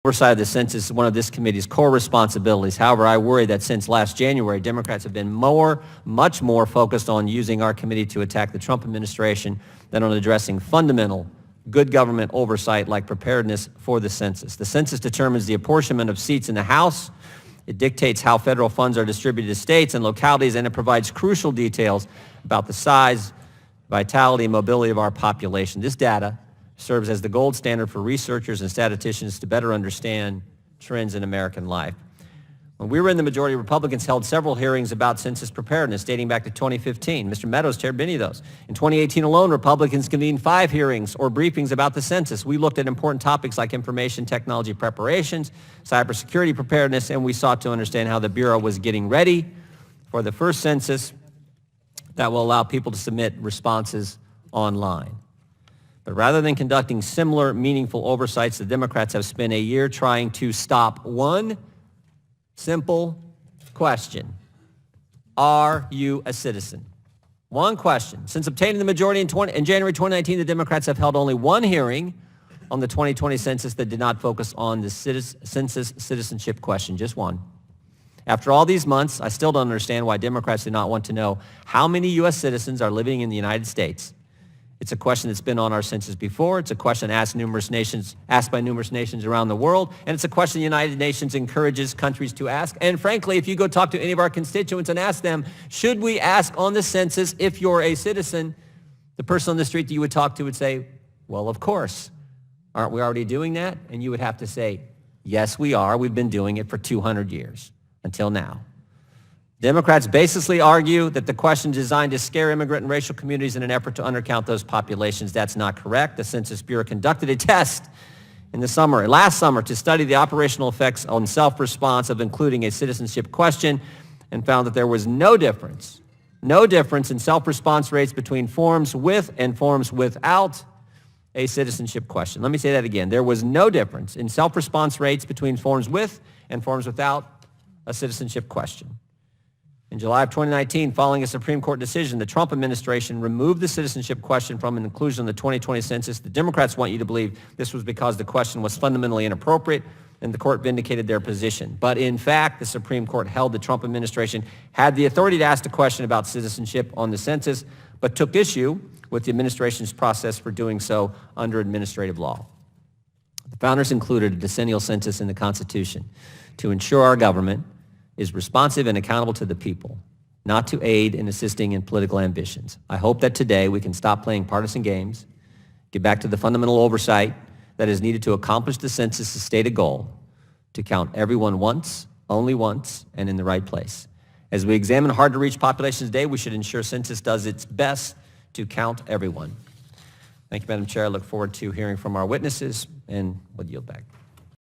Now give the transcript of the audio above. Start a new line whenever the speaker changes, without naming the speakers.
Oversight of the census is one of this committee's core responsibilities. However, I worry that since last January, Democrats have been much more focused on using our committee to attack the Trump administration than on addressing fundamental good government oversight like preparedness for the census. The census determines the apportionment of seats in the House. It dictates how federal funds are distributed to states and localities, and it provides crucial details about the size, vitality, and mobility of our population. This data serves as the gold standard for researchers and statisticians to better understand trends in American life. When we were in the majority, Republicans held several hearings about census preparedness dating back to 2015. Mr. Meadows chaired many of those. In 2018 alone, Republicans convened 5 hearings or briefings about the census. We looked at important topics like information technology preparations, cybersecurity preparedness, and we sought to understand how the Bureau was getting ready for the first census that will allow people to submit responses online. But rather than conducting similar meaningful oversights, the Democrats have spent a year trying to stop one simple question. Are you a citizen? One question. Since obtaining the majority in January 2019, the Democrats have held only one hearing on the 2020 census that did not focus on the census citizenship question, just one. After all these months, I still don't understand why Democrats do not want to know how many U.S. citizens are living in the United States. It's a question that's been on our census before. It's a question asked by numerous nations around the world. And it's a question the United Nations encourages countries to ask. And frankly, if you go talk to any of our constituents and ask them, should we ask on the census if you're a citizen, the person on the street that you would talk to would say, well, of course. Aren't we already doing that? And you would have to say, yes, we are. We've been doing it for 200 years until now. Democrats basically argue that the question is designed to scare immigrant and racial communities in an effort to undercount those populations. That's not correct. The Census Bureau conducted a test last summer to study the operational effects on self-response of including a citizenship question and found that there was no difference in self-response rates between forms with and forms without a citizenship question. Let me say that again. There was no difference in self-response rates between forms with and forms without a citizenship question. In July of 2019, following a Supreme Court decision, the Trump administration removed the citizenship question from an inclusion in the 2020 census. The Democrats want you to believe this was because the question was fundamentally inappropriate, and the court vindicated their position. But in fact, the Supreme Court held the Trump administration had the authority to ask a question about citizenship on the census, but took issue with the administration's process for doing so under administrative law. The founders included a decennial census in the Constitution to ensure our government is responsive and accountable to the people, not to aid in assisting in political ambitions. I hope that today we can stop playing partisan games, get back to the fundamental oversight that is needed to accomplish the census's stated goal, to count everyone once, only once, and in the right place. As we examine hard-to-reach populations today, we should ensure Census does its best to count everyone. Thank you, Madam Chair. I look forward to hearing from our witnesses and would yield back.